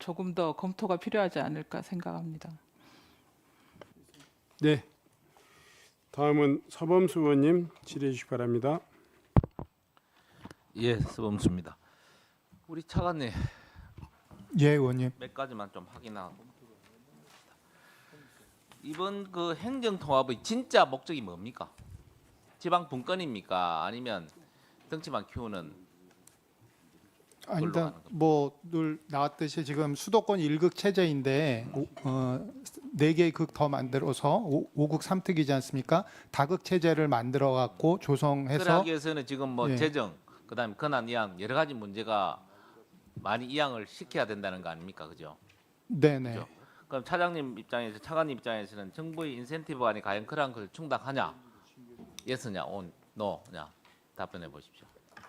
조금 더 검토가 필요하지 않을까 생각합니다. 네. 다음은 서범수 의원님 질의해 주시기 바랍니다. 예, 서범수입니다. 우리 차관님 예, 의원님. 몇 가지만 좀 확인하고 이번 그 행정통합의 진짜 목적이 뭡니까? 지방 분권입니까? 아니면 덩치만 키우는 일단 뭐늘 나왔듯이 지금 수도권 1극 체제인데 4개의 극 더 만들어서 5극 3특이지 않습니까? 다극 체제를 만들어 갖고 조성해서 그러기 위해서는 지금 뭐 예. 재정, 그다음에 권한 이양 여러 가지 문제가 많이 이양을 시켜야 된다는 거 아닙니까? 그죠? 네네. 그죠? 그럼 차장님 입장에서 차관님 입장에서는 정부의 인센티브안이 과연 그러한 걸 충당하냐? 예스냐, 노냐? 답변해 보십시오.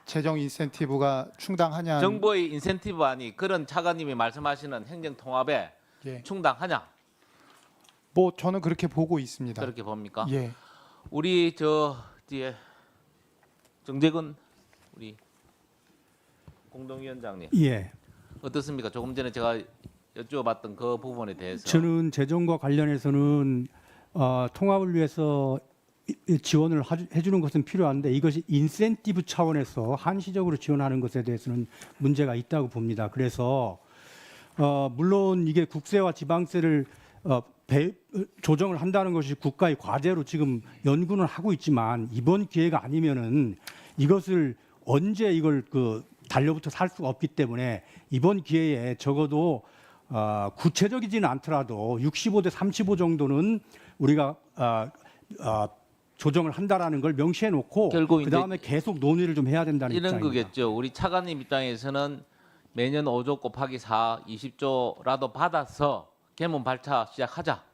재정 인센티브가 충당하냐? 정부의 인센티브안이 그런 차관님이 말씀하시는 행정통합에 예. 충당하냐? 뭐 저는 그렇게 보고 있습니다. 그렇게 봅니까? 예. 우리 저 뒤에 정재근 우리 공동위원장님 예, 어떻습니까? 조금 전에 제가 여쭤봤던 그 부분에 대해서 저는 재정과 관련해서는 통합을 위해서 지원을 해주는 것은 필요한데 이것이 인센티브 차원에서 한시적으로 지원하는 것에 대해서는 문제가 있다고 봅니다. 그래서 물론 이게 국세와 지방세를 조정을 한다는 것이 국가의 과제로 지금 연구는 하고 있지만 이번 기회가 아니면은 이것을 언제 이걸 달려붙어 살 수가 없기 때문에 이번 기회에 적어도 구체적이지는 않더라도 65대 35 정도는 우리가 조정을 한다라는 걸 명시해 놓고 결국 그 다음에 계속 논의를 좀 해야 된다는 이런 입장입니다. 거겠죠. 우리 차관님 입장에서는 매년 5조 곱하기 4, 20조라도 받아서 개문 발차 시작하자.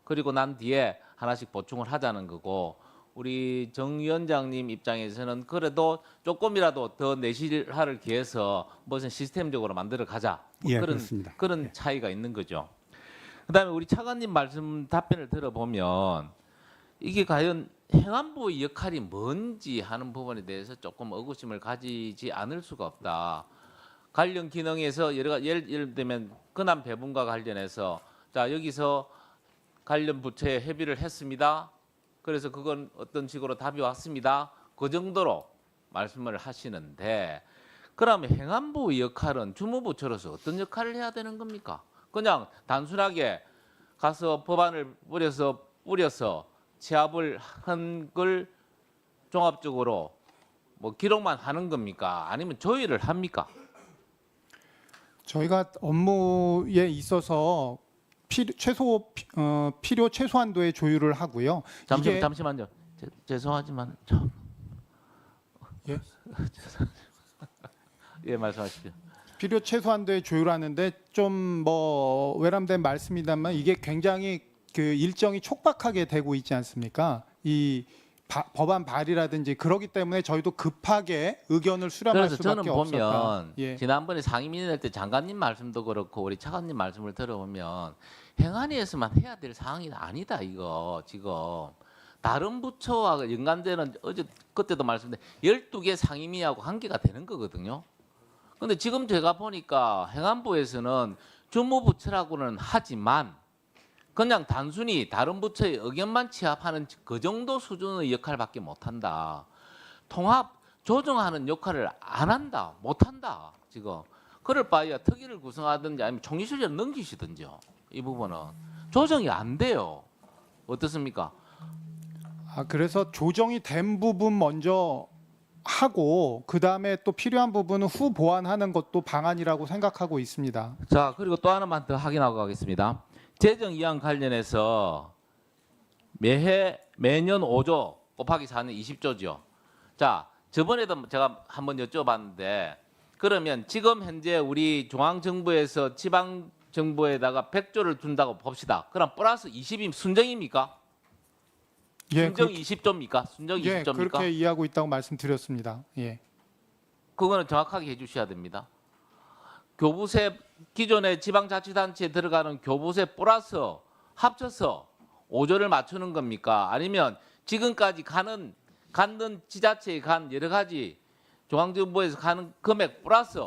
그리고 난 뒤에 하나씩 보충을 하자는 거고 우리 정 위원장님 입장에서는 그래도 조금이라도 더 내실화를 기해서 무슨 시스템적으로 만들어 가자. 뭐 예, 그런 그렇습니다. 그런 차이가 있는 거죠. 그다음에 우리 차관님 말씀 답변을 들어보면 이게 과연 행안부의 역할이 뭔지 하는 부분에 대해서 조금 의구심을 가지지 않을 수가 없다. 관련 기능에서 예를 들면 근한 배분과 관련해서 자 여기서 관련 부처에 협의를 했습니다. 그래서 그건 어떤 식으로 답이 왔습니다. 그 정도로 말씀을 하시는데 그러면 행안부의 역할은 주무부처로서 어떤 역할을 해야 되는 겁니까? 그냥 단순하게 가서 법안을 뿌려서 취합을 한 걸 종합적으로 뭐 기록만 하는 겁니까? 아니면 조율을 합니까? 저희가 업무에 있어서 필요 최소한도의 조율을 하고요. 잠시만요. 죄송하지만 참. 예? 예, 말씀하십시오. 필요 최소한도의 조율하는데 좀 뭐 외람된 말씀이다만 이게 굉장히 일정이 촉박하게 되고 있지 않습니까? 이 법안 발의라든지 그러기 때문에 저희도 급하게 의견을 수렴할 그래서 수밖에 저는 없었다. 보면 예. 지난번에 상임위원회 때 장관님 말씀도 그렇고 우리 차관님 말씀을 들어보면 행안위에서만 해야 될 사항이 아니다 이거 지금 다른 부처와 연관되는 그때도 말씀드린 12개 상임위하고 관계가 되는 거거든요. 근데 지금 제가 보니까 행안부에서는 주무부처라고는 하지만 그냥 단순히 다른 부처의 의견만 취합하는 그 정도 수준의 역할밖에 못한다. 통합 조정하는 역할을 안 한다, 못한다. 지금 그럴 바에야 특위를 구성하든지 아니면 총리실에 넘기시든지요. 이 부분은 조정이 안 돼요. 어떻습니까? 그래서 조정이 된 부분 먼저 하고 그 다음에 또 필요한 부분은 후 보완하는 것도 방안이라고 생각하고 있습니다. 자, 그리고 또 하나만 더 확인하고 가겠습니다. 재정 이양 관련해서 매년 5조 곱하기 4는 20조죠. 자, 저번에도 제가 한번 여쭤봤는데 그러면 지금 현재 우리 중앙정부에서 지방정부에다가 100조를 준다고 봅시다. 그럼 플러스 20이 순정입니까? 순정 20조입니까? 순정 20조입니까? 그렇게 이해하고 있다고 말씀드렸습니다. 예. 그거는 정확하게 해주셔야 됩니다. 교부세 기존의 지방자치단체에 들어가는 교부세 플러스 합쳐서 5조를 맞추는 겁니까? 아니면 지금까지 가는 지자체에 간 여러 가지 중앙정부에서 가는 금액 플러스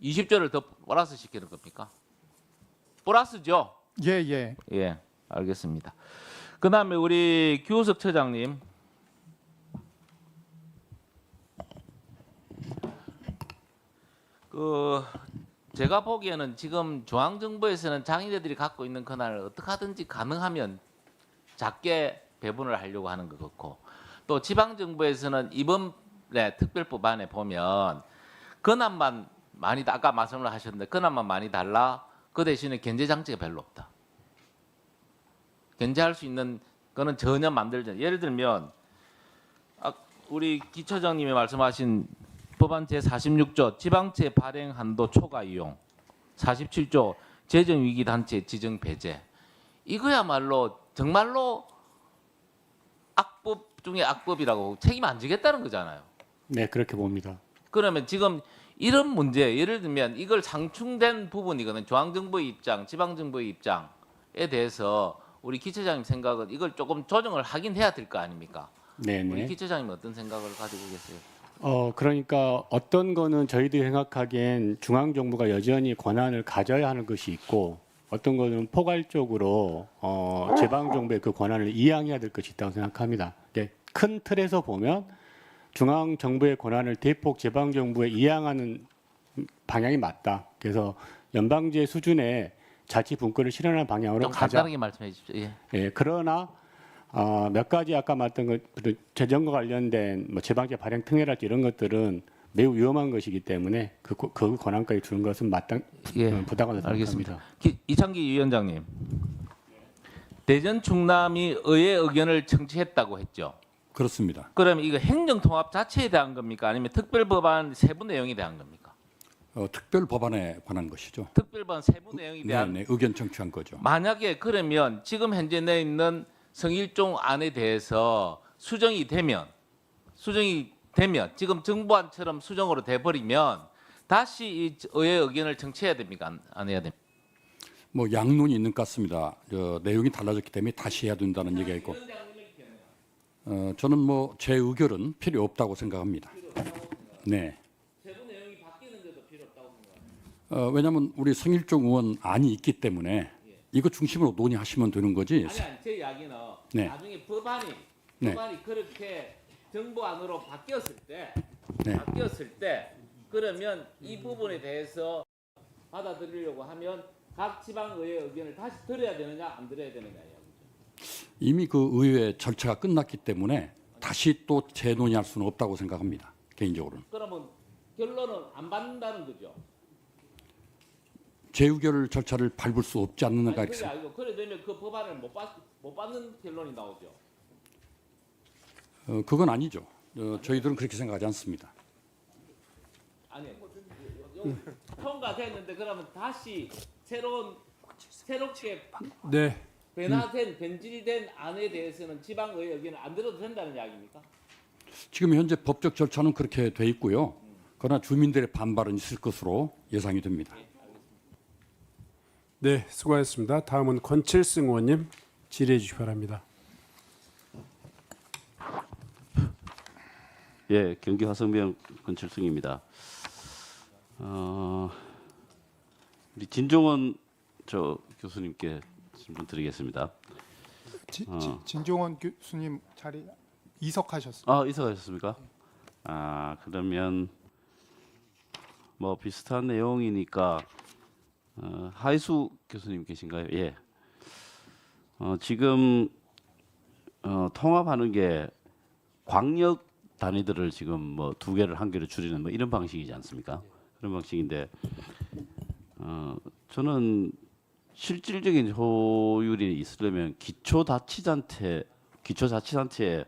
20조를 더 플러스 시키는 겁니까? 플러스죠. 예, 예. 예, 알겠습니다. 그다음에 우리 규호석 처장님. 제가 보기에는 지금 중앙정부에서는 장애인들이 갖고 있는 권한을 어떻게 하든지 가능하면 작게 배분을 하려고 하는 것 같고, 또 지방정부에서는 이번에 특별법안에 보면 권한만 많이 아까 말씀을 하셨는데 권한만 많이 달라. 그 대신에 견제 장치가 별로 없다. 견제할 수 있는 거는 전혀 만들지. 예를 들면 우리 기처장님이 말씀하신 법안 제46조 지방채 발행 한도 초과 이용, 47조 재정위기 단체 지정 배제. 이거야말로 정말로 악법 중에 악법이라고 책임 안 지겠다는 거잖아요. 네, 그렇게 봅니다. 그러면 지금 이런 문제, 예를 들면 이걸 상충된 부분이거든. 중앙정부의 입장, 지방정부의 입장에 대해서 우리 기처장님 생각은 이걸 조금 조정을 하긴 해야 될 거 아닙니까? 네, 우리 네. 기처장님 어떤 생각을 가지고 계세요? 그러니까 어떤 거는 저희들이 생각하기엔 중앙 정부가 여전히 권한을 가져야 하는 것이 있고, 어떤 거는 포괄적으로 지방 정부의 그 권한을 이양해야 될 것이 있다고 생각합니다. 큰 틀에서 보면 중앙 정부의 권한을 대폭 지방 정부에 이양하는 방향이 맞다. 그래서 연방제 수준의 자치 분권을 실현하는 방향으로 좀 가자. 간단하게 말씀해 주십시오. 예. 예, 그러나 몇 가지 아까 말했던 것, 재정과 관련된 뭐 지방제 발행 특례랄지 이런 것들은 매우 위험한 것이기 때문에 그 권한까지 주는 것은 부당하다고 알겠습니다. 생각합니다. 이창기 위원장님, 대전 충남이 의회 의견을 청취했다고 했죠. 그렇습니다. 그러면 이거 행정통합 자체에 대한 겁니까? 아니면 특별법안 세부 내용에 대한 겁니까? 특별 법안에 관한 것이죠. 특별법안 세부 내용에 대한 네, 의견 청취한 거죠. 만약에 그러면 지금 현재 내 있는 성일종 안에 대해서 수정이 되면 지금 정부안처럼 수정으로 돼 버리면 다시 이 의회 의견을 청취해야 됩니까? 안 해야 됩니까? 뭐 양론이 있는 것 같습니다. 내용이 달라졌기 때문에 다시 해야 된다는 얘기가 있고, 저는 뭐 제 의견은 필요 없다고 생각합니다. 네. 세부 내용이 바뀌는데도 필요 없다고 생각합니다. 왜냐하면 우리 성일종 의원 안이 있기 때문에 이거 중심으로 논의하시면 되는 거지. 아니 제 이야기는 네. 나중에 법안이 네. 그렇게 정부안으로 바뀌었을 때 네. 그러면 이 부분에 대해서 받아들이려고 하면 각 지방의회 의견을 다시 들어야 되느냐 안 들어야 되느냐 이야기죠. 이미 그 의회 절차가 끝났기 때문에 다시 또 재논의할 수는 없다고 생각합니다. 개인적으로는. 그러면 결론은 안 받는다는 거죠. 재의결 절차를 밟을 수 없지 않는가 아니, 이렇게 그게 아니고 그래 되면 그 법안을 못 받는 결론이 나오죠. 그건 아니죠. 저희들은 그렇게 생각하지 않습니다. 아니 통과됐는데 그러면 다시 새롭게 네. 변질된 안에 대해서는 지방의회 의견을 안 들어도 된다는 이야기입니까? 지금 현재 법적 절차는 그렇게 돼 있고요. 그러나 주민들의 반발은 있을 것으로 예상이 됩니다. 네, 수고하셨습니다. 다음은 권칠승 의원님 질의해 주시기 바랍니다. 예, 경기 화성병 권철승입니다. 우리 진종원 교수님께 질문 드리겠습니다. 진종원 교수님 자리 이석하셨습니다. 이사가셨습니까? 그러면 뭐 비슷한 내용이니까 하이수 교수님 계신가요? 예. 지금 통합하는 게 광역 단위들을 지금 뭐 2개를 1개로 줄이는 뭐 이런 방식이지 않습니까? 그런 방식인데 저는 실질적인 효율이 있으려면 기초자치단체의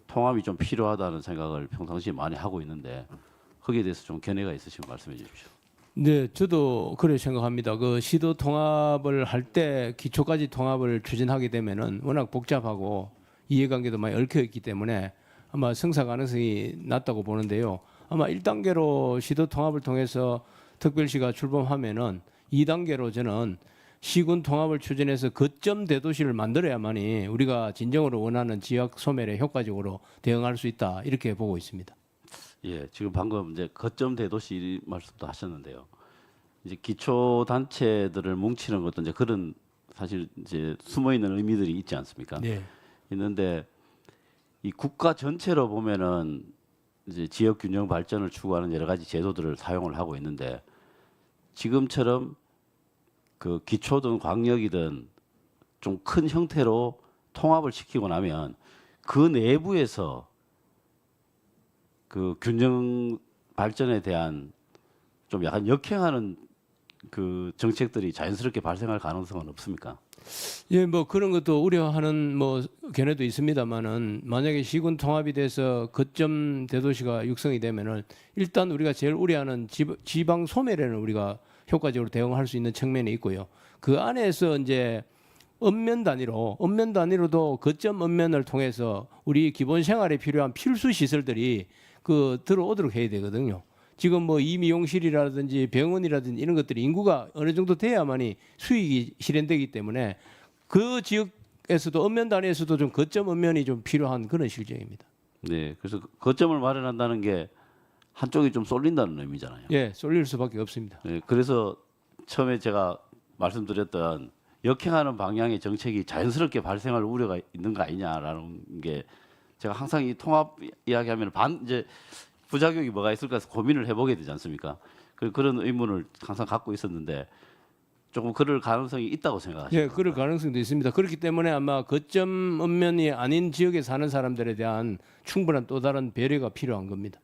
통합이 좀 필요하다는 생각을 평상시에 많이 하고 있는데 거기에 대해서 좀 견해가 있으시면 말씀해 주십시오. 네, 저도 그렇게 생각합니다. 그 시도 통합을 할 때 기초까지 통합을 추진하게 되면은 워낙 복잡하고 이해관계도 많이 얽혀 있기 때문에 아마 성사 가능성이 낮다고 보는데요. 아마 1단계로 시도 통합을 통해서 특별시가 출범하면은 2단계로 저는 시군 통합을 추진해서 거점 대도시를 만들어야만이 우리가 진정으로 원하는 지역 소멸에 효과적으로 대응할 수 있다 이렇게 보고 있습니다. 예, 지금 방금 이제 거점 대도시 말씀도 하셨는데요. 이제 기초 단체들을 뭉치는 것도 이제 그런 사실 이제 숨어 있는 의미들이 있지 않습니까? 네. 있는데 이 국가 전체로 보면은 이제 지역 균형 발전을 추구하는 여러 가지 제도들을 사용을 하고 있는데 지금처럼 그 기초든 광역이든 좀 큰 형태로 통합을 시키고 나면 그 내부에서 그 균형 발전에 대한 좀 약간 역행하는 그 정책들이 자연스럽게 발생할 가능성은 없습니까? 예, 뭐 그런 것도 우려하는 뭐 견해도 있습니다만은 만약에 시군 통합이 돼서 거점 대도시가 육성이 되면은 일단 우리가 제일 우려하는 지방 소멸에는 우리가 효과적으로 대응할 수 있는 측면이 있고요. 그 안에서 이제 읍면 단위로도 거점 읍면을 통해서 우리 기본 생활에 필요한 필수 시설들이 그 들어오도록 해야 되거든요. 지금 뭐 이미용실이라든지 병원이라든지 이런 것들이 인구가 어느 정도 돼야만이 수익이 실현되기 때문에 그 지역에서도 읍면 단위에서도 좀 거점 읍면이 좀 필요한 그런 실정입니다. 네, 그래서 거점을 마련한다는 게 한쪽이 좀 쏠린다는 의미잖아요. 예, 쏠릴 수밖에 없습니다. 네, 그래서 처음에 제가 말씀드렸던 역행하는 방향의 정책이 자연스럽게 발생할 우려가 있는 거 아니냐라는 게 제가 항상 이 통합 이야기하면 이제 부작용이 뭐가 있을까 해서 고민을 해보게 되지 않습니까? 그런 의문을 항상 갖고 있었는데 조금 그럴 가능성이 있다고 생각하십니까? 예, 그럴 가능성도 있습니다. 그렇기 때문에 아마 거점 읍면이 아닌 지역에 사는 사람들에 대한 충분한 또 다른 배려가 필요한 겁니다.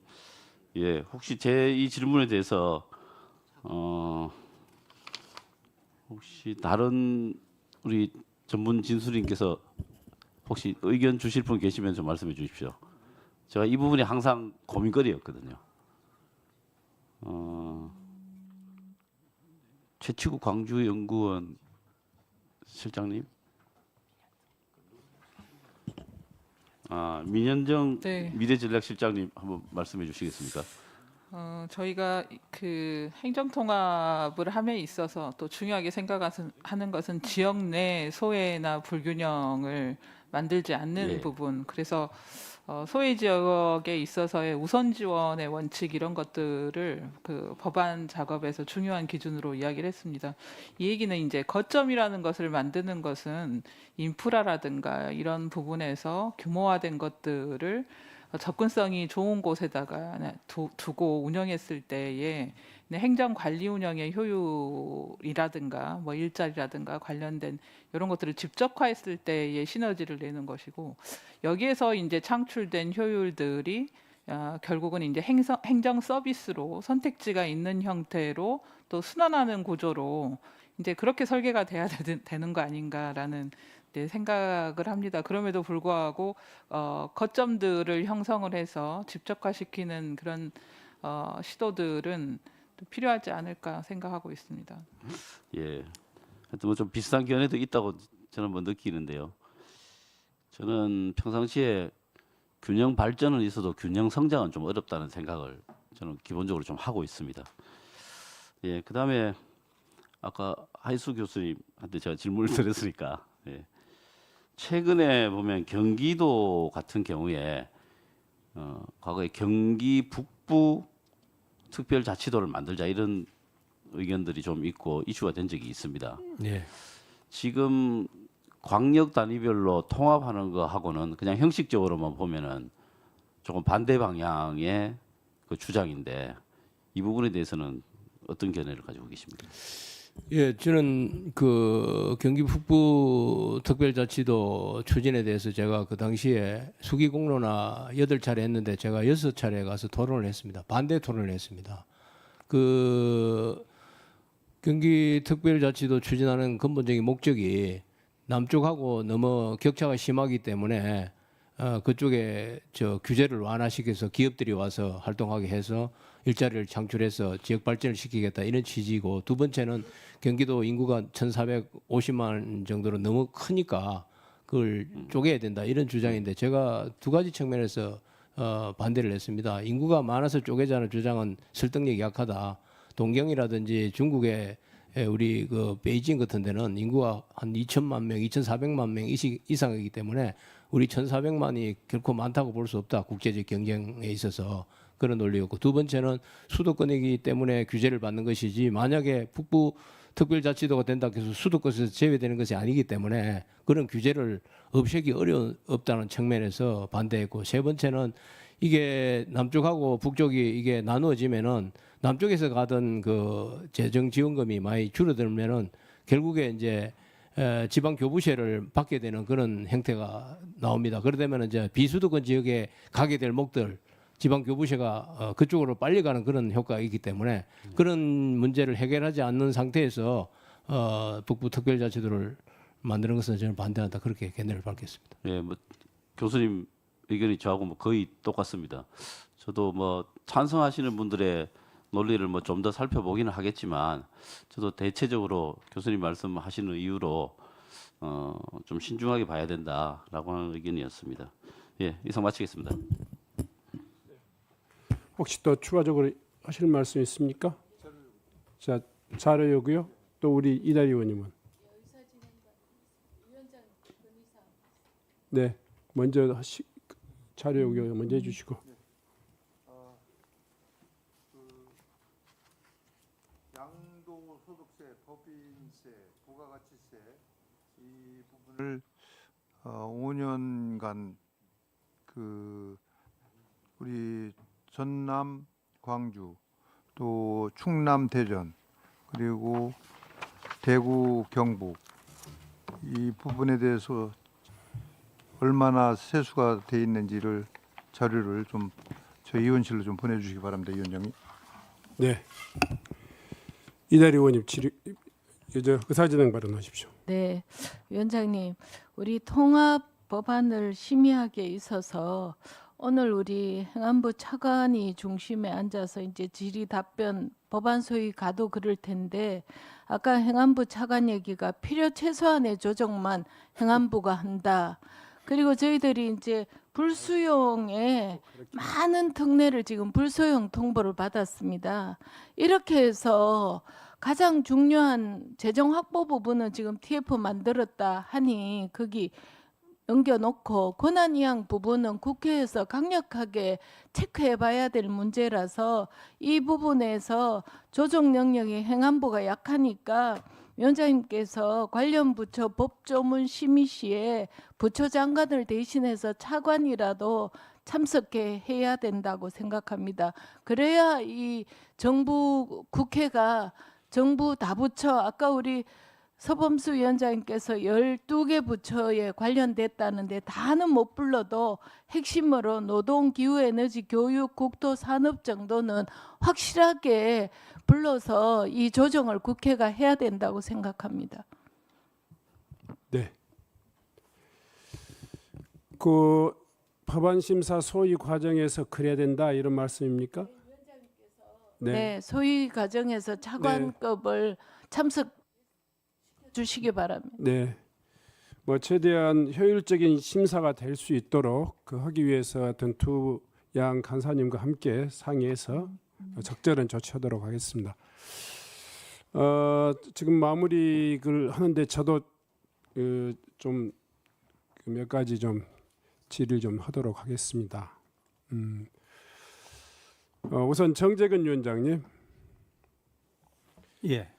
예, 혹시 제 이 질문에 대해서 혹시 다른 우리 전문 진술인께서 혹시 의견 주실 분 계시면 좀 말씀해 주십시오. 제가 이 부분이 항상 고민거리였거든요. 최치구 광주연구원 실장님, 민현정 네. 미래전략실장님 한번 말씀해 주시겠습니까? 저희가 그 행정통합을 함에 있어서 또 중요하게 생각하는 것은 지역 내 소외나 불균형을 만들지 않는 예. 부분. 그래서 소외 지역에 있어서의 우선 지원의 원칙 이런 것들을 그 법안 작업에서 중요한 기준으로 이야기를 했습니다. 이 얘기는 이제 거점이라는 것을 만드는 것은 인프라라든가 이런 부분에서 규모화된 것들을 접근성이 좋은 곳에다가 두고 운영했을 때에 행정 관리 운영의 효율이라든가 뭐 일자리라든가 관련된 이런 것들을 집적화했을 때의 시너지를 내는 것이고 여기에서 이제 창출된 효율들이 결국은 이제 행정 서비스로 선택지가 있는 형태로 또 순환하는 구조로 이제 그렇게 설계가 돼야 되는 거 아닌가라는 생각을 합니다. 그럼에도 불구하고 거점들을 형성을 해서 집적화시키는 그런 시도들은 또 필요하지 않을까 생각하고 있습니다. 예, 하여튼 뭐 좀 비슷한 견해도 있다고 저는 뭐 느끼는데요. 저는 평상시에 균형 발전은 있어도 균형 성장은 좀 어렵다는 생각을 저는 기본적으로 좀 하고 있습니다. 예, 그다음에 아까 하이수 교수님한테 제가 질문을 드렸으니까 예, 최근에 보면 경기도 같은 경우에 과거에 경기 북부 특별자치도를 만들자 이런 의견들이 좀 있고 이슈가 된 적이 있습니다. 예. 지금 광역 단위별로 통합하는 거하고는 그냥 형식적으로만 보면은 조금 반대 방향의 그 주장인데 이 부분에 대해서는 어떤 견해를 가지고 계십니까? 예, 저는 그 경기 북부 특별자치도 추진에 대해서 제가 그 당시에 수기공론화 8차례 했는데 제가 6차례 가서 토론을 했습니다. 반대 토론을 했습니다. 그 경기 특별자치도 추진하는 근본적인 목적이 남쪽하고 너무 격차가 심하기 때문에 그쪽에 저 규제를 완화시켜서 기업들이 와서 활동하게 해서 일자리를 창출해서 지역 발전을 시키겠다 이런 취지고 두 번째는 경기도 인구가 1,450만 정도로 너무 크니까 그걸 쪼개야 된다 이런 주장인데 제가 두 가지 측면에서 반대를 했습니다. 인구가 많아서 쪼개자는 주장은 설득력이 약하다. 동경이라든지 중국의 우리 그 베이징 같은 데는 인구가 한 2천만 명, 2,400만 명 이상이기 때문에 우리 1,400만이 결코 많다고 볼 수 없다. 국제적 경쟁에 있어서 그런 논리였고, 두 번째는 수도권이기 때문에 규제를 받는 것이지, 만약에 북부 특별자치도가 된다 해서 수도권에서 제외되는 것이 아니기 때문에 그런 규제를 없애기 없다는 측면에서 반대했고, 세 번째는 이게 남쪽하고 북쪽이 이게 나누어지면은 남쪽에서 가던 그 재정 지원금이 많이 줄어들면은 결국에 이제 지방 교부세를 받게 되는 그런 형태가 나옵니다. 그러다면 이제 비수도권 지역에 가게 될 목들 지방 교부세가 그쪽으로 빨리 가는 그런 효과가 있기 때문에 그런 문제를 해결하지 않는 상태에서 북부 특별자치도를 만드는 것은 저는 반대한다, 그렇게 견해를 밝혔습니다. 예, 뭐 교수님 의견이 저하고 뭐 거의 똑같습니다. 저도 뭐 찬성하시는 분들의 논리를 뭐 좀 더 살펴보기는 하겠지만, 저도 대체적으로 교수님 말씀하시는 이유로 좀 신중하게 봐야 된다라고 하는 의견이었습니다. 예, 이상 마치겠습니다. 혹시 또 추가적으로 하실 말씀 있습니까? 자, 자료 요구요. 또 우리 이다리 의원님은. 네, 먼저 자료 요구 먼저 해주시고. 양도소득세, 법인세, 부가가치세 이 부분을 5년간 그 우리 전남, 광주, 또 충남, 대전, 그리고 대구, 경북 이 부분에 대해서 얼마나 세수가 돼 있는지를 자료를 좀 저희 의원실로 좀 보내주시기 바랍니다, 위원장님. 네. 이다리 의원님 의사진행 발언하십시오. 네, 위원장님, 우리 통합 법안을 심의하기에 있어서 오늘 우리 행안부 차관이 중심에 앉아서 이제 질의 답변 법안 소위 가도 그럴 텐데, 아까 행안부 차관 얘기가 필요 최소한의 조정만 행안부가 한다. 그리고 저희들이 이제 불수용에 많은 특례를 지금 불수용 통보를 받았습니다. 이렇게 해서 가장 중요한 재정 확보 부분은 지금 TF 만들었다 하니 거기 넘겨놓고 권한이양 부분은 국회에서 강력하게 체크해 봐야 될 문제라서 이 부분에서 조정 능력이 행안부가 약하니까 위원장님께서 관련 부처 법조문 심의 시에 부처 장관을 대신해서 차관이라도 참석해 해야 된다고 생각합니다. 그래야 이 정부 국회가 정부 다부처 아까 우리 서범수 위원장님께서 12개 부처에 관련됐다는데 다는 못 불러도 핵심으로 노동, 기후, 에너지, 교육, 국토, 산업 정도는 확실하게 불러서 이 조정을 국회가 해야 된다고 생각합니다. 네. 그 법안 심사 소위 과정에서 그래야 된다 이런 말씀입니까? 네, 소위 과정에서 차관급을 참석 주시기 바랍니다. 네. 뭐 최대한 효율적인 심사가 될 수 있도록 그 하기 위해서 하여튼 두 양 간사님과 함께 상의해서 적절한 조치하도록 하겠습니다. 지금 마무리를 하는데 저도 좀 몇 가지 좀 질의를 좀 하도록 하겠습니다. 우선 정재근 위원장님. 예.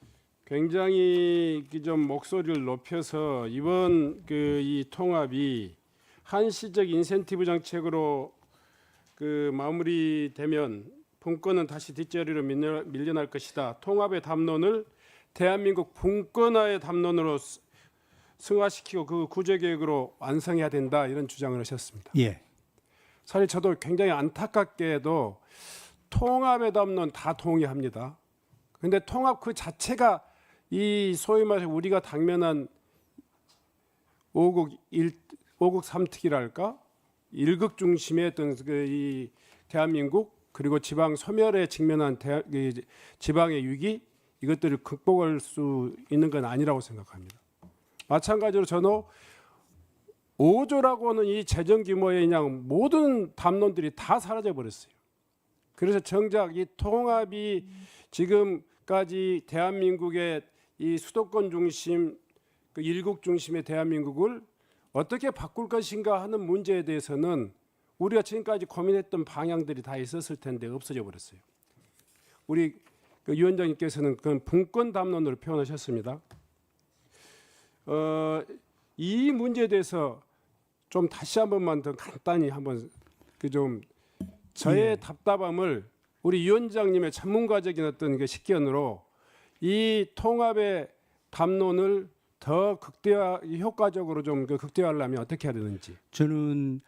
굉장히 좀 목소리를 높여서 이번 이 통합이 한시적 인센티브 정책으로 마무리되면 분권은 다시 뒷자리로 밀려날 것이다. 통합의 담론을 대한민국 분권화의 담론으로 승화시키고 그 구제계획으로 완성해야 된다 이런 주장을 하셨습니다. 예. 사실 저도 굉장히 안타깝게도 통합의 담론 다 동의합니다. 그런데 통합 그 자체가 이 소위 말해서 우리가 당면한 5국 3특이랄까? 일극 중심의 어떤 이 대한민국 그리고 지방 소멸에 직면한 지방의 위기 이것들을 극복할 수 있는 건 아니라고 생각합니다. 마찬가지로 저는 5조라고 하는 이 재정 규모의 그냥 모든 담론들이 다 사라져 버렸어요. 그래서 정작 이 통합이 지금까지 대한민국의 이 수도권 중심, 일국 중심의 대한민국을 어떻게 바꿀 것인가 하는 문제에 대해서는 우리가 지금까지 고민했던 방향들이 다 있었을 텐데 없어져 버렸어요. 우리 그 위원장님께서는 그 분권 담론으로 표현하셨습니다. 이 문제에 대해서 좀 다시 한 번만 더 간단히 한번 그 좀 저의 답답함을 우리 위원장님의 전문가적인 어떤 그 식견으로 이 통합의 담론을 더 효과적으로 좀 그 극대화하려면 어떻게 해야 되는지. 저는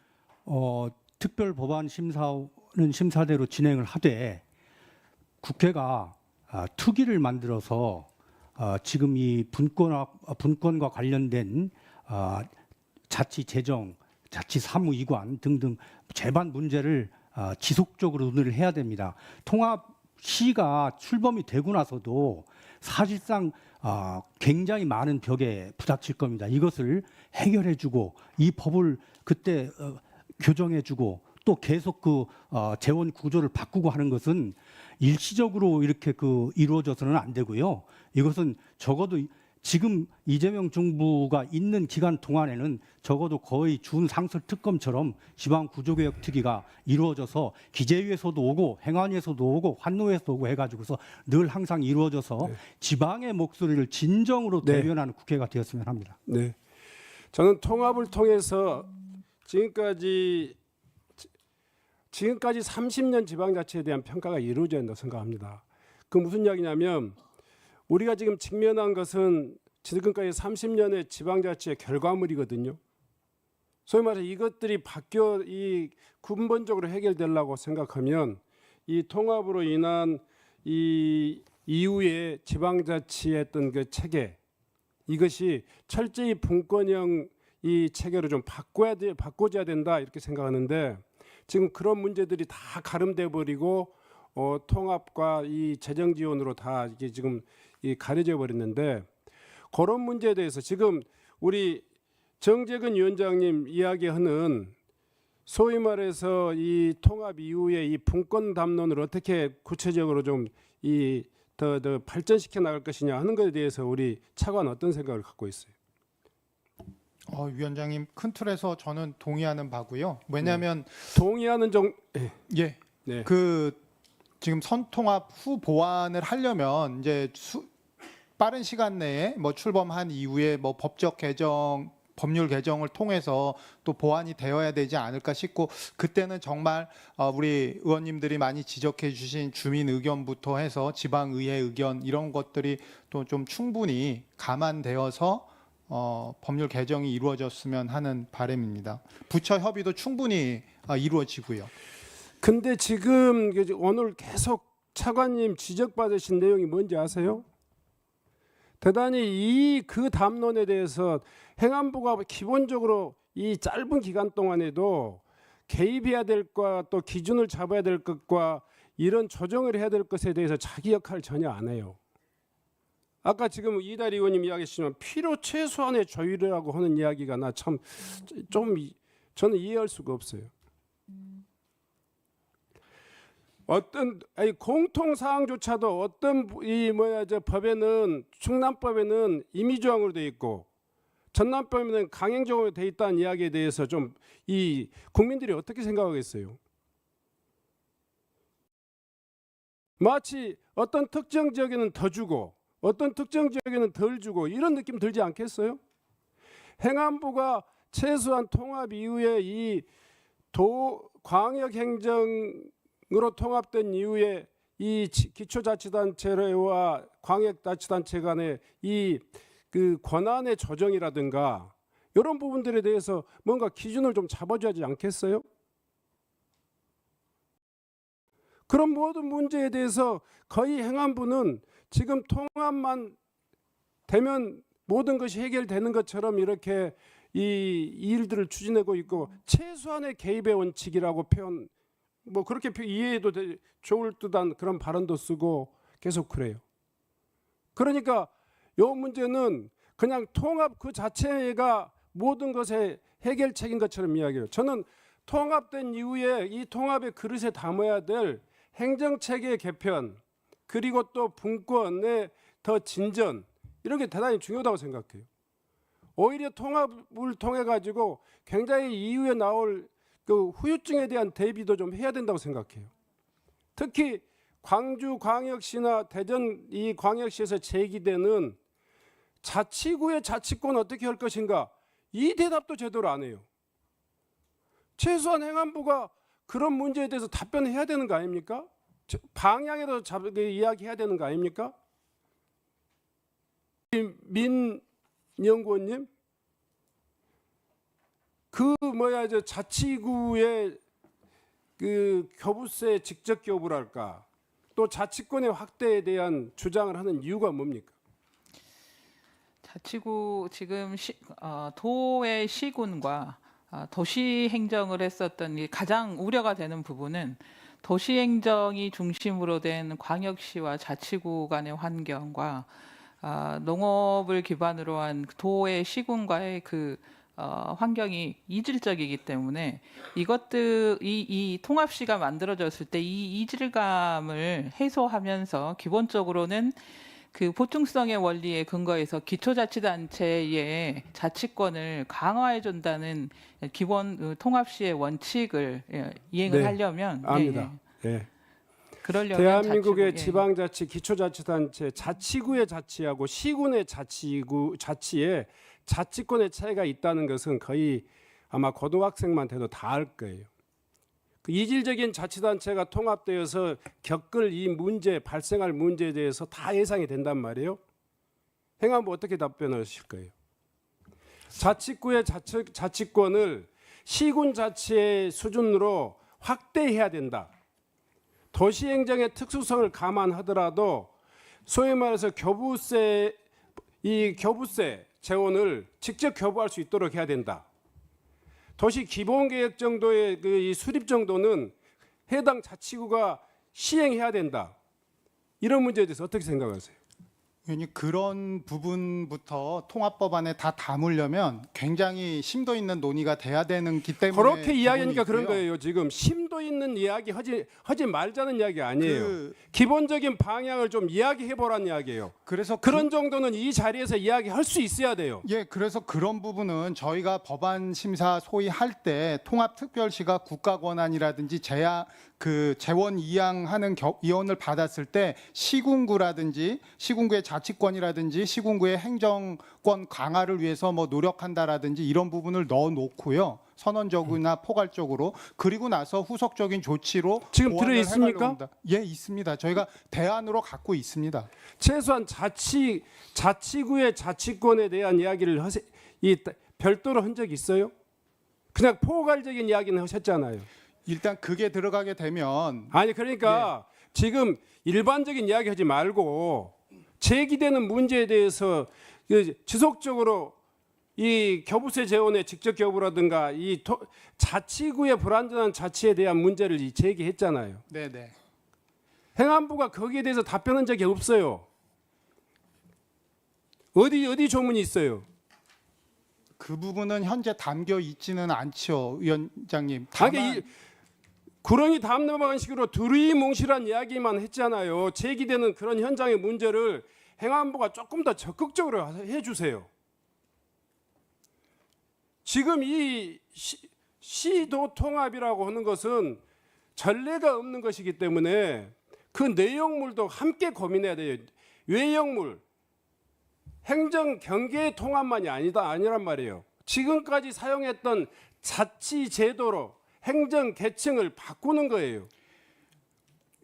특별 법안 심사는 심사대로 진행을 하되 국회가 특위를 만들어서 지금 이 분권과 관련된 자치 재정, 자치 사무 이관 등등 제반 문제를 지속적으로 논의를 해야 됩니다. 통합 시가 출범이 되고 나서도 사실상 굉장히 많은 벽에 부닥칠 겁니다. 이것을 해결해주고 이 법을 그때 교정해주고 또 계속 그 재원 구조를 바꾸고 하는 것은 일시적으로 이렇게 이루어져서는 안 되고요. 이것은 적어도 지금 이재명 정부가 있는 기간 동안에는 적어도 거의 준상설 특검처럼 지방 구조개혁 특위가 이루어져서 기재위에서도 오고 행안위에서도 오고 환노위에서도 오고 해가지고서 늘 항상 이루어져서 지방의 목소리를 진정으로 대변하는 국회가 되었으면 합니다. 네, 저는 통합을 통해서 지금까지 30년 지방자치에 대한 평가가 이루어져야 한다고 생각합니다. 그 무슨 이야기냐면 우리가 지금 직면한 것은 지금까지 30년의 지방자치의 결과물이거든요. 소위 말해서 이것들이 이 근본적으로 해결되려고 생각하면 이 통합으로 인한 이 이후의 지방자치의 어떤 그 체계, 이것이 철저히 분권형 이 체계로 좀 바꿔줘야 된다 이렇게 생각하는데 지금 그런 문제들이 다 가름돼 버리고 통합과 이 재정 지원으로 다 이게 지금 가려져 버렸는데 그런 문제에 대해서 지금 우리 정재근 위원장님 이야기하는 소위 말해서 이 통합 이후에 이 분권 담론을 어떻게 구체적으로 좀 더 발전시켜 나갈 것이냐 하는 것에 대해서 우리 차관 어떤 생각을 갖고 있어요? 위원장님 큰 틀에서 저는 동의하는 바고요. 왜냐하면 동의하는 예, 네. 지금 선통합 후 보완을 하려면 이제 빠른 시간 내에 출범한 이후에 법적 개정, 법률 개정을 통해서 또 보완이 되어야 되지 않을까 싶고 그때는 정말 우리 의원님들이 많이 지적해 주신 주민 의견부터 해서 지방의회 의견 이런 것들이 또 좀 충분히 감안되어서 법률 개정이 이루어졌으면 하는 바람입니다. 부처 협의도 충분히 이루어지고요. 근데 지금 오늘 계속 차관님 지적받으신 내용이 뭔지 아세요? 대단히 그 담론에 대해서 행안부가 기본적으로 이 짧은 기간 동안에도 개입해야 될 것과 또 기준을 잡아야 될 것과 이런 조정을 해야 될 것에 대해서 자기 역할을 전혀 안 해요. 아까 지금 이다리 의원님 이야기했지만 필요 최소한의 조율이라고 하는 이야기가 나 참 좀 저는 이해할 수가 없어요. 공통 사항조차도 어떤 법에는 충남법에는 임의조항으로 돼 있고 전남법에는 강행조항으로 돼 있다는 이야기에 대해서 좀 이 국민들이 어떻게 생각하겠어요? 마치 어떤 특정 지역에는 더 주고 어떤 특정 지역에는 덜 주고 이런 느낌 들지 않겠어요? 행안부가 최소한 통합 이후에 이 광역행정으로 통합된 이후에 이 기초자치단체와 광역자치단체 간의 그 권한의 조정이라든가 이런 부분들에 대해서 뭔가 기준을 좀 잡아줘야 하지 않겠어요? 그런 모든 문제에 대해서 거의 행안부는 지금 통합만 되면 모든 것이 해결되는 것처럼 이렇게 이 일들을 추진하고 있고 최소한의 개입의 원칙이라고 표현 그렇게 이해해도 좋을 듯한 그런 발언도 쓰고 계속 그래요. 그러니까 이 문제는 그냥 통합 그 자체가 모든 것의 해결책인 것처럼 이야기해요. 저는 통합된 이후에 이 통합의 그릇에 담아야 될 행정체계 개편 그리고 또 분권의 더 진전 이런 게 대단히 중요하다고 생각해요. 오히려 통합을 통해 가지고 굉장히 이후에 나올 그 후유증에 대한 대비도 좀 해야 된다고 생각해요. 특히 광주광역시나 대전 이 광역시에서 제기되는 자치구의 자치권 어떻게 할 것인가, 이 대답도 제대로 안 해요. 최소한 행안부가 그런 문제에 대해서 답변해야 되는 거 아닙니까? 방향에도 이야기해야 되는 거 아닙니까? 민 연구원님, 저 자치구의 그 교부세 직접 교부랄까, 또 자치권의 확대에 대한 주장을 하는 이유가 뭡니까? 자치구 지금 도의 시군과 도시 행정을 했었던 이 가장 우려가 되는 부분은 도시 행정이 중심으로 된 광역시와 자치구 간의 환경과 농업을 기반으로 한 도의 시군과의 그 환경이 이질적이기 때문에 이 통합시가 만들어졌을 때 이 이질감을 해소하면서 기본적으로는 그 보충성의 원리에 근거해서 기초자치단체의 자치권을 강화해 준다는 기본 통합시의 원칙을 이행을 네, 하려면 압니다. 예. 그러려면 대한민국의 자치구, 지방자치, 기초자치단체, 자치구의 자치하고 시군의 자치에 자치권의 차이가 있다는 것은 거의 아마 고등학생만 돼도 다 알 거예요. 그 이질적인 자치단체가 통합되어서 겪을 이 문제, 발생할 문제에 대해서 다 예상이 된단 말이에요. 행안부 어떻게 답변하실 거예요? 자치구의 자치권을 시군 자치의 수준으로 확대해야 된다. 도시행정의 특수성을 감안하더라도 소위 말해서 교부세 재원을 직접 교부할 수 있도록 해야 된다. 도시 기본계획 정도의 이 수립 정도는 해당 자치구가 시행해야 된다. 이런 문제에 대해서 어떻게 생각하세요? 의원님, 그런 부분부터 통합법안에 다 담으려면 굉장히 심도 있는 논의가 돼야 되는 기 때문에 그렇게 이야기하니까 부분이 그런 있고요. 거예요. 지금 심도 있는 이야기 하지 말자는 이야기 아니에요. 기본적인 방향을 좀 이야기해 보라는 이야기예요. 그래서 그런 정도는 이 자리에서 이야기할 수 있어야 돼요. 예, 그래서 그런 부분은 저희가 법안 심사 소위 할 때 통합특별시가 국가 권한이라든지 재원 이양하는 이원을 받았을 때 시군구라든지 시군구의 자치권이라든지 시군구의 행정권 강화를 위해서 뭐 노력한다라든지 이런 부분을 넣어 놓고요. 선언적이나 포괄적으로, 그리고 나서 후속적인 조치로 지금 보완을 들어 있습니까? 해가려고 합니다. 예, 있습니다. 저희가 대안으로 갖고 있습니다. 최소한 자치구의 자치권에 대한 이야기를 별도로 한 적 있어요? 그냥 포괄적인 이야기는 하셨잖아요. 일단 그게 들어가게 되면 아니 그러니까 지금 일반적인 이야기 하지 말고 제기되는 문제에 대해서 지속적으로 이 교부세 재원의 직접 교부라든가 자치구의 불완전한 자치에 대한 문제를 제기했잖아요. 네네. 행안부가 거기에 대해서 답변한 적이 없어요. 어디 조문이 있어요? 그 부분은 현재 담겨 있지는 않죠, 위원장님. 아니 구렁이 담 넘어간 식으로 두리뭉실한 이야기만 했잖아요. 제기되는 그런 현장의 문제를 행안부가 조금 더 적극적으로 해주세요. 지금 이 시도 통합이라고 하는 것은 전례가 없는 것이기 때문에 그 내용물도 함께 고민해야 돼요. 외형물, 행정 경계의 통합만이 아니란 말이에요. 지금까지 사용했던 자치 제도로 행정 계층을 바꾸는 거예요.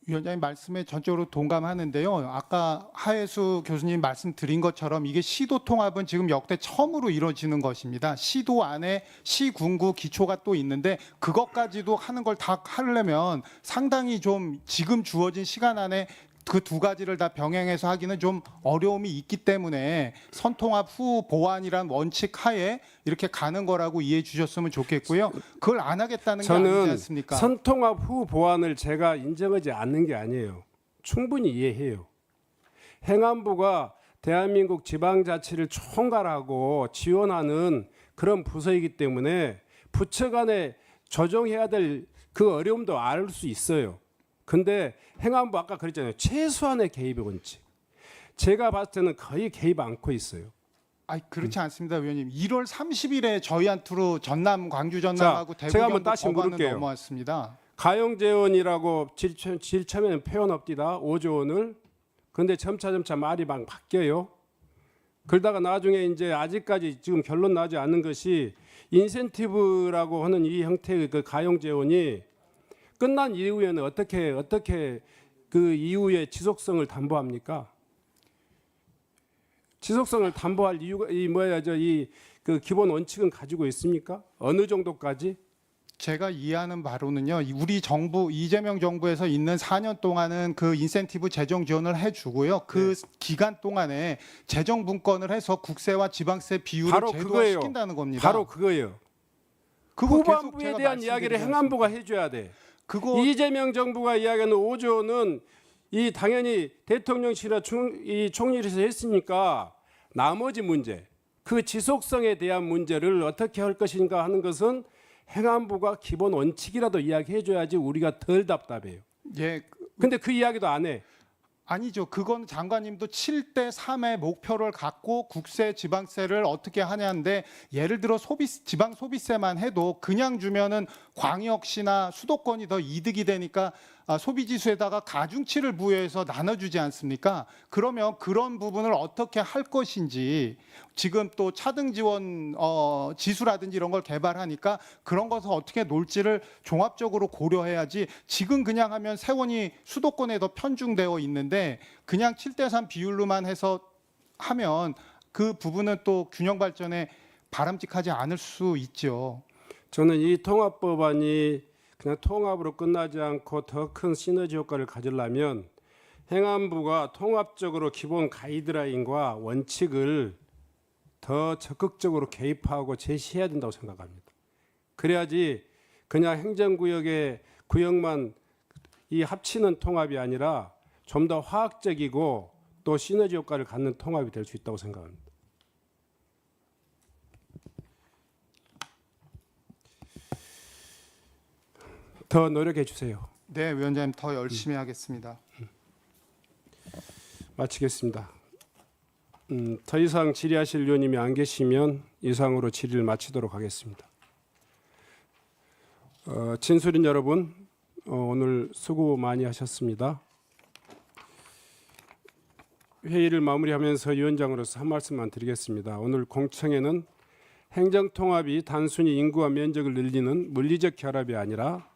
위원장님 말씀에 전적으로 동감하는데요. 아까 하혜수 교수님 말씀드린 것처럼 이게 시도 통합은 지금 역대 처음으로 이루어지는 것입니다. 시도 안에 시군구 기초가 또 있는데 그것까지도 하는 걸 다 하려면 상당히 좀 지금 주어진 시간 안에 그 두 가지를 다 병행해서 하기는 좀 어려움이 있기 때문에 선통합 후 보완이란 원칙 하에 이렇게 가는 거라고 이해해 주셨으면 좋겠고요. 그걸 안 하겠다는 게 아니지 저는 않습니까? 선통합 후 보완을 제가 인정하지 않는 게 아니에요. 충분히 이해해요. 행안부가 대한민국 지방자치를 총괄하고 지원하는 그런 부서이기 때문에 부처 간에 조정해야 될 그 어려움도 알 수 있어요. 근데 행안부 아까 그랬잖아요. 최소한의 개입의 원칙. 제가 봤을 때는 거의 개입 않고 있어요. 그렇지 않습니다, 의원님. 1월 30일에 저희한테로 전남, 광주 전남하고 자, 대구 제가 한번 경북 다시 법안은 물을게요. 넘어왔습니다. 가용재원이라고 질처음에는 표현 없디다. 5조 원을. 근데 점차 말이 막 바뀌어요. 그러다가 나중에 이제 아직까지 지금 결론 나지 않는 것이 인센티브라고 하는 이 형태의 그 가용재원이 끝난 이후에는 어떻게 그 이후에 지속성을 담보합니까? 지속성을 담보할 이유가 그 기본 원칙은 가지고 있습니까? 어느 정도까지? 제가 이해하는 바로는요, 우리 정부, 이재명 정부에서 있는 4년 동안은 그 인센티브 재정 지원을 해주고요. 그 기간 동안에 재정 분권을 해서 국세와 지방세 비율을 바로 제도화시킨다는 겁니다. 바로 그거예요. 그거 계속 후반부에 제가 대한 이야기를 말씀드리지 행안부가 않습니까? 해줘야 돼. 그거 이재명 정부가 이야기하는 5조는 이 당연히 대통령실이나 이 총리실에서 했으니까 나머지 문제, 그 지속성에 대한 문제를 어떻게 할 것인가 하는 것은 행안부가 기본 원칙이라도 이야기해줘야지 우리가 덜 답답해요. 예, 근데 그 이야기도 안 해. 아니죠. 그건 장관님도 7대 3의 목표를 갖고 국세, 지방세를 어떻게 하냐인데, 예를 들어 지방 소비세만 해도 그냥 주면은 광역시나 수도권이 더 이득이 되니까 소비지수에다가 가중치를 부여해서 나눠주지 않습니까? 그러면 그런 부분을 어떻게 할 것인지, 지금 또 차등 지원 지수라든지 이런 걸 개발하니까 그런 것을 어떻게 놓을지를 종합적으로 고려해야지, 지금 그냥 하면 세원이 수도권에 더 편중되어 있는데 그냥 7대 3 비율로만 해서 하면 그 부분은 또 균형 발전에 바람직하지 않을 수 있죠. 저는 이 통합법안이 그냥 통합으로 끝나지 않고 더 큰 시너지 효과를 가지려면 행안부가 통합적으로 기본 가이드라인과 원칙을 더 적극적으로 개입하고 제시해야 된다고 생각합니다. 그래야지 그냥 행정구역의 구역만 이 합치는 통합이 아니라 좀 더 화학적이고 또 시너지 효과를 갖는 통합이 될 수 있다고 생각합니다. 더 노력해 주세요. 네, 위원장님 더 열심히 하겠습니다. 마치겠습니다. 더 이상 질의하실 의원님이 안 계시면 이상으로 질의를 마치도록 하겠습니다. 진술인 여러분, 오늘 수고 많이 하셨습니다. 회의를 마무리하면서 위원장으로서 한 말씀만 드리겠습니다. 오늘 공청회는 행정통합이 단순히 인구와 면적을 늘리는 물리적 결합이 아니라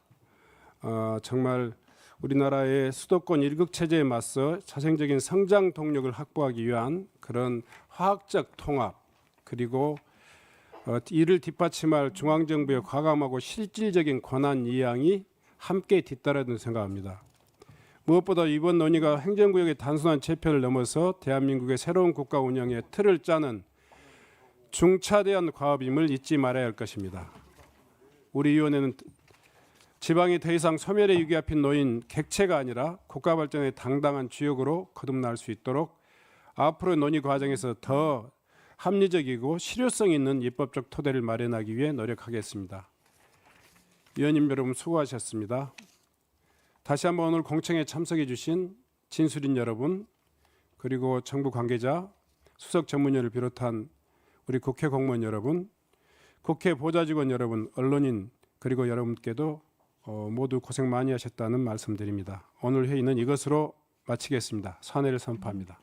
정말 우리나라의 수도권 일극 체제에 맞서 자생적인 성장 동력을 확보하기 위한 그런 화학적 통합, 그리고 이를 뒷받침할 중앙정부의 과감하고 실질적인 권한 이양이 함께 뒤따른다고 생각합니다. 무엇보다 이번 논의가 행정구역의 단순한 재편을 넘어서 대한민국의 새로운 국가 운영의 틀을 짜는 중차대한 과업임을 잊지 말아야 할 것입니다. 우리 위원회는 지방이 더 이상 소멸의 위기 앞에 놓인 객체가 아니라 국가 발전의 당당한 주역으로 거듭날 수 있도록 앞으로 논의 과정에서 더 합리적이고 실효성 있는 입법적 토대를 마련하기 위해 노력하겠습니다. 위원님 여러분 수고하셨습니다. 다시 한번 오늘 공청회에 참석해 주신 진술인 여러분, 그리고 정부 관계자, 수석 전문위원을 비롯한 우리 국회 공무원 여러분, 국회 보좌직원 여러분, 언론인, 그리고 여러분께도 모두 고생 많이 하셨다는 말씀드립니다. 오늘 회의는 이것으로 마치겠습니다. 선회를 선포합니다.